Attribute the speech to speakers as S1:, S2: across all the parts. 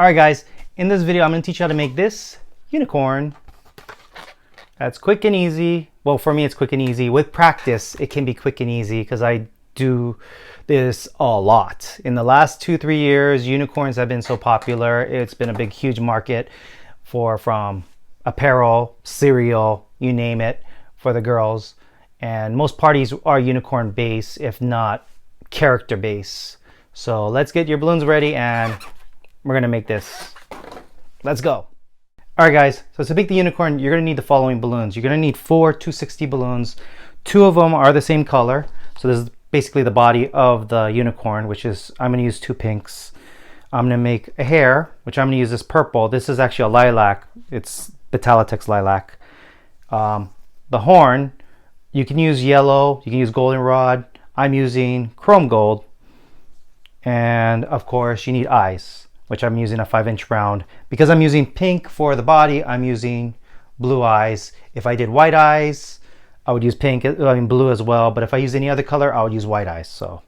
S1: Alright guys, in this video I'm going to teach you how to make this unicorn. That's quick and easy. Well, for me it's quick and easy. With practice it can be quick and easy because I do this a lot. In the last 2-3 years, unicorns have been so popular. It's been a big, huge market from apparel, cereal, you name it, for the girls. And most parties are unicorn base, if not character base. So let's get your balloons ready and we're gonna make this. Let's go. All right guys, so to make the unicorn, you're gonna need the following balloons. You're gonna need 4 260 balloons. 2 of them are the same color. So this is basically the body of the unicorn, which is, I'm gonna use 2 pinks. I'm gonna make a hair, which I'm gonna use this purple. This is actually a lilac. It's Betalitex lilac. The horn, you can use yellow, you can use goldenrod. I'm using chrome gold. And of course you need eyes, which I'm using a 5-inch round. Because I'm using pink for the body, I'm using blue eyes. If I did white eyes, I would use pink, blue as well. But if I use any other color, I would use white eyes. So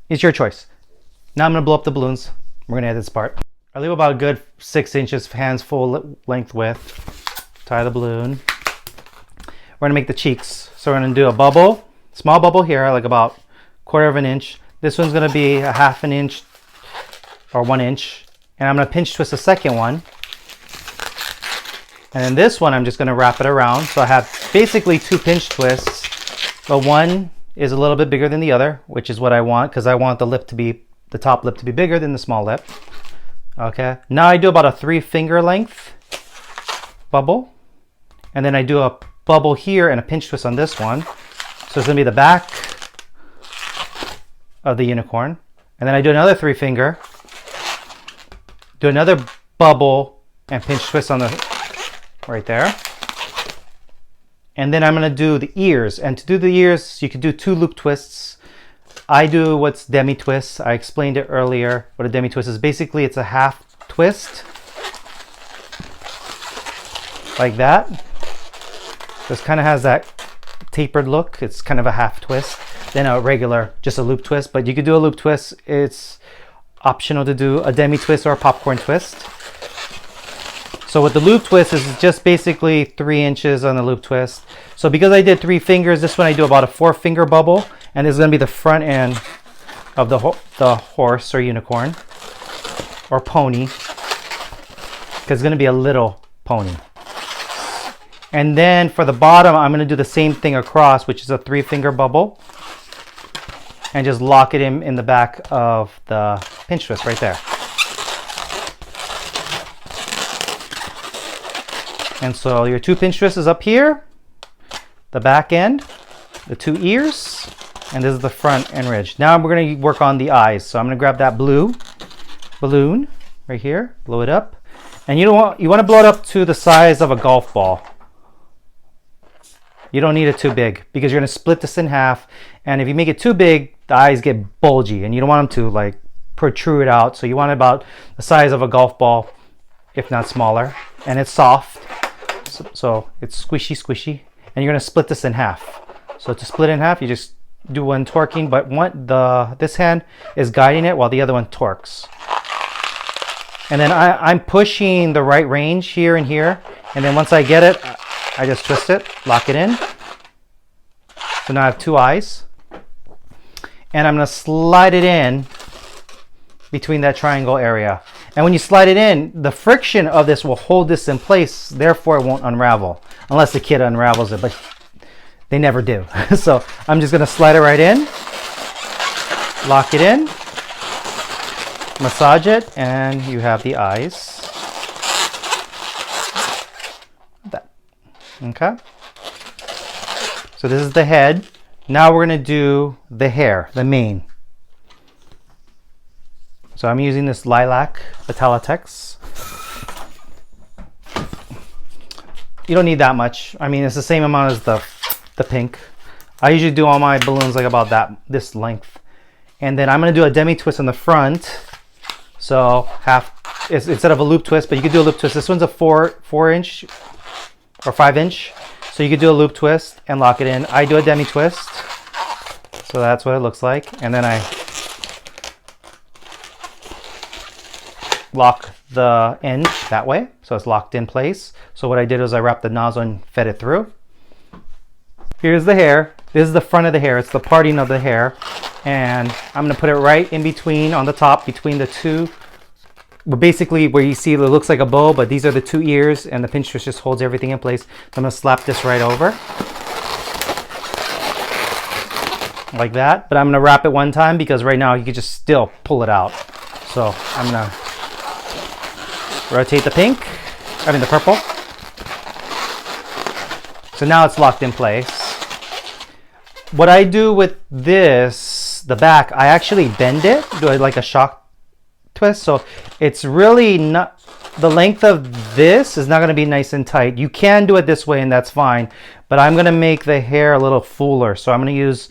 S1: it's your choice. Now I'm gonna blow up the balloons. We're gonna add this part. I leave about a good 6 inches, hands full length width. Tie the balloon. We're gonna make the cheeks. So we're gonna do a bubble, small bubble here, like about 1/4 inch. This one's gonna be a 1/2 inch or 1 inch. And I'm gonna pinch twist the second one. And then this one, I'm just gonna wrap it around. So I have basically 2 pinch twists, but one is a little bit bigger than the other, which is what I want, because I want the top lip to be bigger than the small lip. Okay, now I do about a 3-finger length bubble. And then I do a bubble here and a pinch twist on this one. So it's gonna be the back of the unicorn. And then I do another 3-finger, do another bubble and pinch twist on the right there. And then I'm gonna do the ears. And to do the ears, you could do 2 loop twists. I do what's demi twists. I explained it earlier. What a demi twist is. Basically, it's a half twist, like that. This kind of has that tapered look. It's kind of a half twist. Then a regular, just a loop twist. But you could do a loop twist. It's optional to do a demi twist or a popcorn twist. So with the loop twist, is just basically 3 inches on the loop twist. So because I did 3 fingers, this one I do about a 4-finger bubble. And this is gonna be the front end of the horse or unicorn or pony. Because it's gonna be a little pony. And then for the bottom, I'm gonna do the same thing across, which is a 3-finger bubble. And just lock it in the back of the pinch twist right there. And so your 2 pinch twists is up here, the back end, the 2 ears, and this is the front and ridge. Now we're gonna work on the eyes. So I'm gonna grab that blue balloon right here, blow it up. And you want to blow it up to the size of a golf ball. You don't need it too big because you're gonna split this in half. And if you make it too big, the eyes get bulgy and you don't want them to like protrude out. So you want it about the size of a golf ball, if not smaller. And it's soft, so it's squishy. And you're gonna split this in half. So to split in half, you just do one torquing, but this hand is guiding it while the other one torques. And then I'm pushing the right range here and here. And then once I get it, I just twist it, lock it in. So now I have 2 eyes. And I'm gonna slide it in between that triangle area. And when you slide it in, the friction of this will hold this in place, therefore it won't unravel. Unless the kid unravels it, but they never do. So I'm just gonna slide it right in, lock it in, massage it, and you have the eyes. That. Okay. So this is the head. Now we're gonna do the hair, the mane. So I'm using this lilac Betalitex. You don't need that much. I mean, it's the same amount as the pink. I usually do all my balloons like about this length. And then I'm gonna do a demi twist on the front. So instead of a loop twist, but you could do a loop twist. This one's a 4-inch or 5-inch. So you could do a loop twist and lock it in. I do a demi twist. So that's what it looks like. And then I lock the end that way, so it's locked in place. So what I did was I wrapped the nozzle and fed it through. Here's the hair. This is the front of the hair. It's the parting of the hair. And I'm gonna put it right in between, on the top, between the two. Well, basically where you see it looks like a bow, but these are the two ears, and the pinch twist just holds everything in place. So I'm gonna slap this right over. Like that. But I'm gonna wrap it one time because right now you can just still pull it out. So I'm gonna rotate the the purple. So now it's locked in place. What I do with this, the back, I actually bend it, do it like a shock twist. So it's really not, the length of this is not going to be nice and tight. You can do it this way and that's fine, but I'm going to make the hair a little fuller. So I'm going to use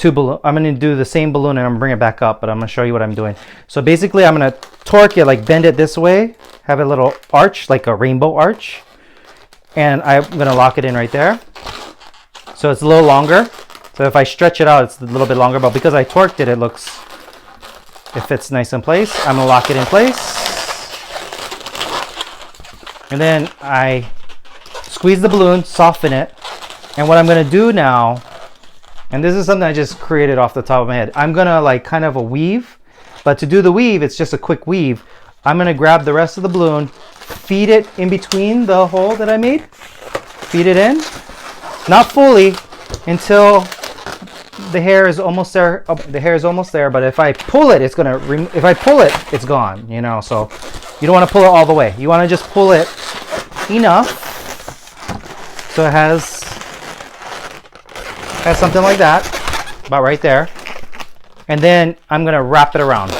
S1: I'm going to do the same balloon and I'm going to bring it back up, but I'm going to show you what I'm doing. So basically I'm going to torque it, like bend it this way, have a little arch, like a rainbow arch. And I'm going to lock it in right there. So it's a little longer. So if I stretch it out, it's a little bit longer, but because I torqued it, it fits nice in place. I'm going to lock it in place. And then I squeeze the balloon, soften it. And what I'm going to do now, and this is something I just created off the top of my head, I'm going to like kind of a weave. But to do the weave, it's just a quick weave. I'm going to grab the rest of the balloon, feed it in between the hole that I made. Feed it in. Not fully until the hair is almost there. Oh, the hair is almost there, but if I pull it, it's it's gone, you know. So you don't want to pull it all the way. You want to just pull it enough so it has something like that, about right there. And then I'm going to wrap it around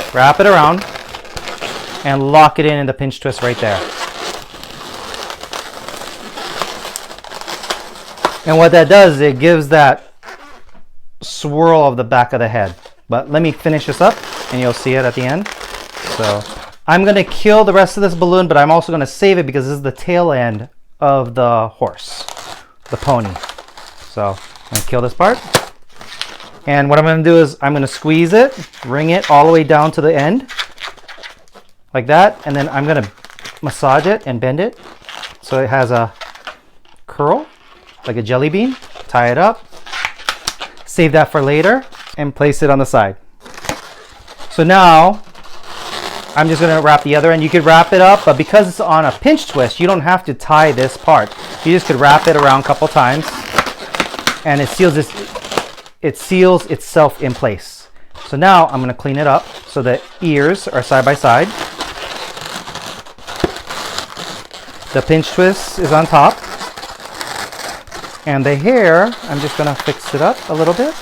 S1: and lock it in the pinch twist right there. And what that does is it gives that swirl of the back of the head. But let me finish this up and you'll see it at the end. So I'm going to kill the rest of this balloon, but I'm also going to save it because this is the tail end of the horse, the pony. So I'm going to kill this part. And what I'm going to do is I'm going to squeeze it, wring it all the way down to the end, like that. And then I'm going to massage it and bend it so it has a curl, like a jelly bean. Tie it up, save that for later, and place it on the side. So now I'm just going to wrap the other end. You could wrap it up, but because it's on a pinch twist, you don't have to tie this part. You just could wrap it around a couple times, and it seals itself in place. So now I'm going to clean it up so the ears are side by side. The pinch twist is on top. And the hair, I'm just going to fix it up a little bit.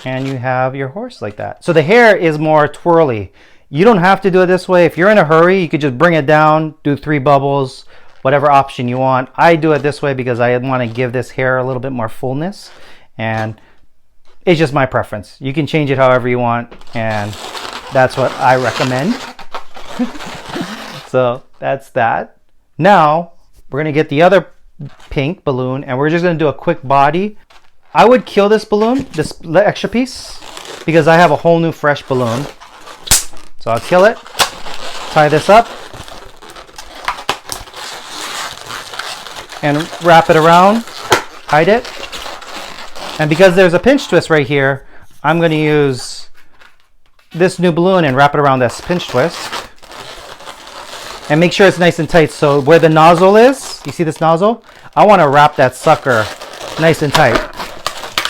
S1: And you have your horse like that. So the hair is more twirly. You don't have to do it this way. If you're in a hurry, you could just bring it down, do 3 bubbles, whatever option you want. I do it this way because I want to give this hair a little bit more fullness. And it's just my preference. You can change it however you want. And that's what I recommend. So that's that. Now we're going to get the other pink balloon and we're just going to do a quick body. I would kill this balloon, this extra piece, because I have a whole new fresh balloon. So I'll kill it, tie this up, and wrap it around, hide it. And because there's a pinch twist right here, I'm going to use this new balloon and wrap it around this pinch twist. And make sure it's nice and tight. So where the nozzle is, you see this nozzle? I want to wrap that sucker nice and tight.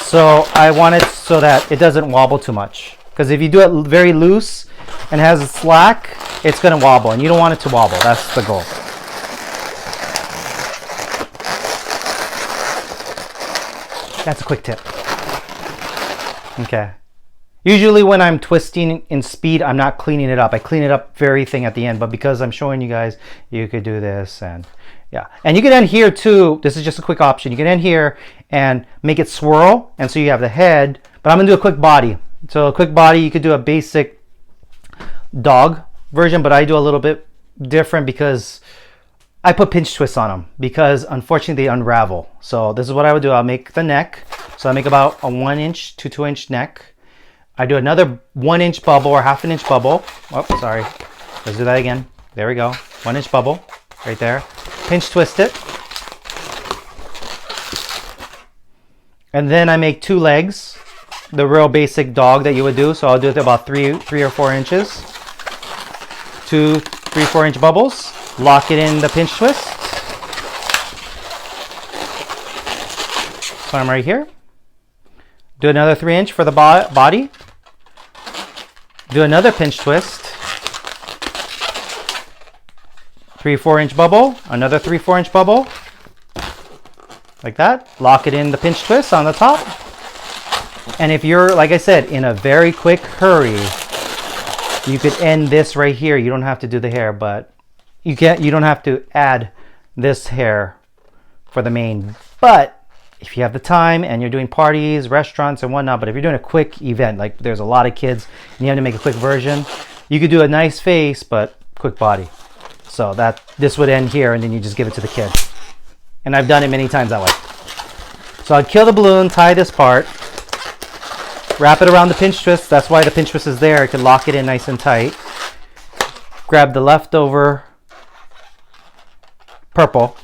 S1: So I want it so that it doesn't wobble too much. Because if you do it very loose and has a slack, it's going to wobble. And you don't want it to wobble. That's the goal. That's a quick tip. Okay. Usually when I'm twisting in speed, I'm not cleaning it up. I clean it up very thin at the end, but because I'm showing you guys, you could do this and yeah. And you can end here too. This is just a quick option. You can end here and make it swirl. And so you have the head, but I'm gonna do a quick body. So a quick body, you could do a basic dog version, but I do a little bit different because I put pinch twists on them because unfortunately they unravel. So this is what I would do. I'll make the neck. So I make about a 1 inch to 2 inch neck. I do another 1 inch bubble or half an inch bubble. Oh, sorry. Let's do that again. There we go. 1 inch bubble right there. Pinch twist it. And then I make 2 legs, the real basic dog that you would do. So I'll do it about 3 or 4 inches. 2, 3, 4 inch bubbles. Lock it in the pinch twist. So I'm right here. Do another 3 inch for the body. Do another pinch twist. 3, 4 inch bubble. Another 3, 4 inch bubble. Like that. Lock it in the pinch twist on the top. And if you're, like I said, in a very quick hurry, you could end this right here. You don't have to do the hair, but you don't have to add this hair for the mane. But if you have the time and you're doing parties, restaurants and whatnot, but if you're doing a quick event, like there's a lot of kids and you have to make a quick version, you could do a nice face, but quick body. So that this would end here and then you just give it to the kid. And I've done it many times that way. So I'd kill the balloon, tie this part, wrap it around the pinch twist. That's why the pinch twist is there. I can lock it in nice and tight. Grab the leftover purple,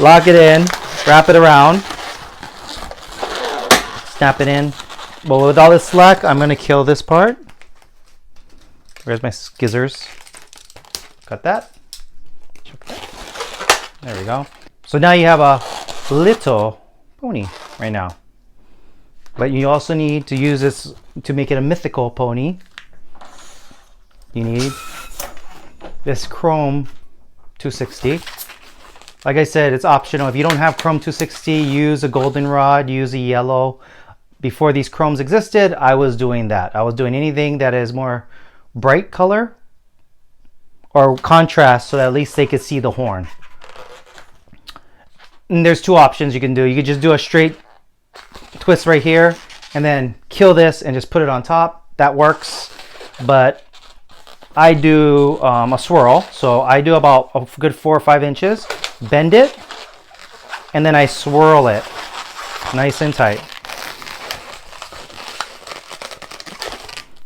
S1: lock it in, wrap it around, snap it in. But with all this slack, I'm going to kill this part. Where's my scissors? Cut that. There we go. So now you have a little pony right now. But you also need to use this to make it a mythical pony. You need this Chrome 260. Like I said, it's optional. If you don't have Chrome 260, use a goldenrod, use a yellow. Before these chromes existed, I was doing that. I was doing anything that is more bright color or contrast so that at least they could see the horn. And there's 2 options you can do. You could just do a straight twist right here and then kill this and just put it on top. That works. But I do a swirl. So I do about a good 4 or 5 inches. Bend it, and then I swirl it nice and tight.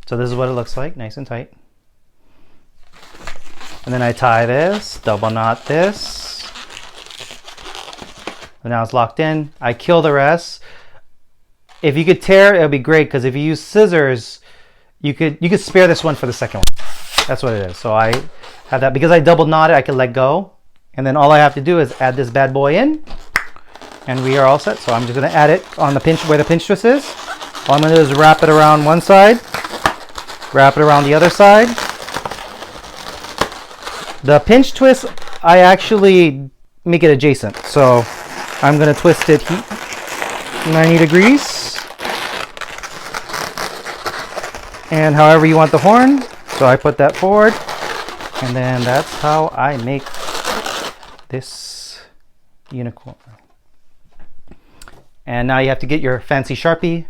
S1: So this is what it looks like, nice and tight. And then I tie this, double knot this. And now it's locked in. I kill the rest. If you could tear it would be great, because if you use scissors, you could spare this one for the second one. That's what it is. So I have that because I double knot it. I can let go. And then all I have to do is add this bad boy in, and we are all set. So I'm just going to add it on the pinch where the pinch twist is. All I'm going to do is wrap it around one side, wrap it around the other side. The pinch twist, I actually make it adjacent. So I'm going to twist it 90 degrees, and however you want the horn. So I put that forward, and then that's how I make this unicorn. And now you have to get your fancy Sharpie.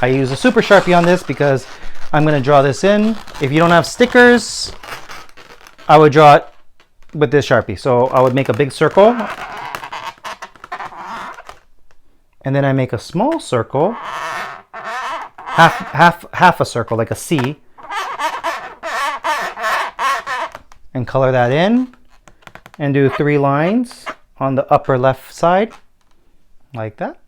S1: I use a super Sharpie on this because I'm going to draw this in. If you don't have stickers, I would draw it with this Sharpie. So I would make a big circle, and then I make a small circle, half a circle, like a C, and color that in. And do 3 lines on the upper left side, like that.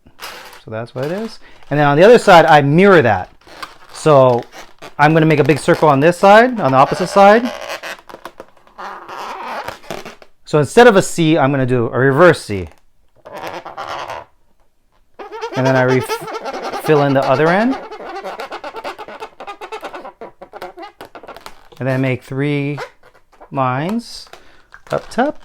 S1: So that's what it is. And then on the other side, I mirror that. So I'm going to make a big circle on this side, on the opposite side. So instead of a C, I'm going to do a reverse C. And then I fill in the other end. And then make 3 lines up top,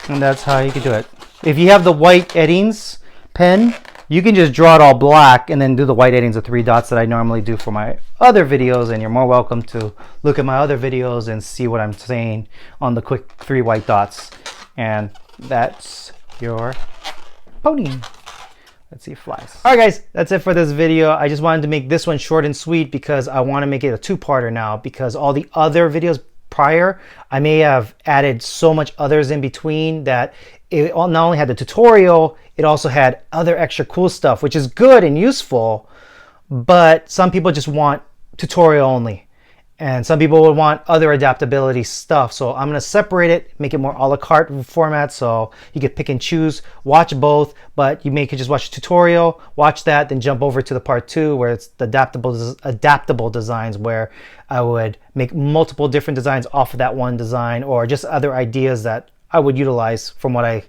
S1: and that's how you can do it. If you have the white Eddings pen, you can just draw it all black and then do the white Eddings of 3 dots that I normally do for my other videos, and you're more welcome to look at my other videos and see what I'm saying on the quick 3 white dots. And that's your pony. Let's see if it flies. All right, guys, that's it for this video. I just wanted to make this one short and sweet because I want to make it a 2-parter now, because all the other videos prior, I may have added so much others in between that it not only had the tutorial, it also had other extra cool stuff, which is good and useful, but some people just want tutorial only. And some people would want other adaptability stuff. So I'm going to separate it, make it more a la carte format. So you could pick and choose, watch both, but you could just watch a tutorial, watch that, then jump over to the part 2 where it's the adaptable designs, where I would make multiple different designs off of that one design, or just other ideas that I would utilize from what I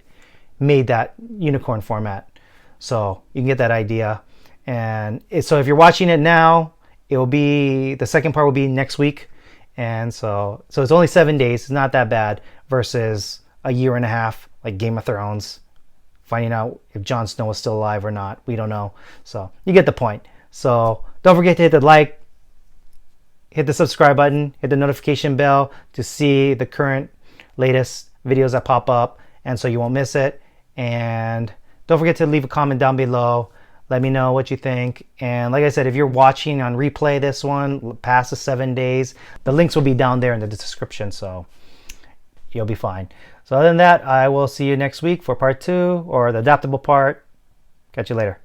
S1: made that unicorn format. So you can get that idea. And so if you're watching it now, the second part will be next week. And so it's only 7 days. It's not that bad versus a year and a half, like Game of Thrones, finding out if Jon Snow is still alive or not. We don't know. So you get the point. So don't forget to hit the like, hit the subscribe button, hit the notification bell to see the current latest videos that pop up, and so you won't miss it. And don't forget to leave a comment down below. Let me know what you think. And like I said, if you're watching on replay this one past the 7 days, the links will be down there in the description, so you'll be fine. So other than that, I will see you next week for part 2, or the adaptable part. Catch you later.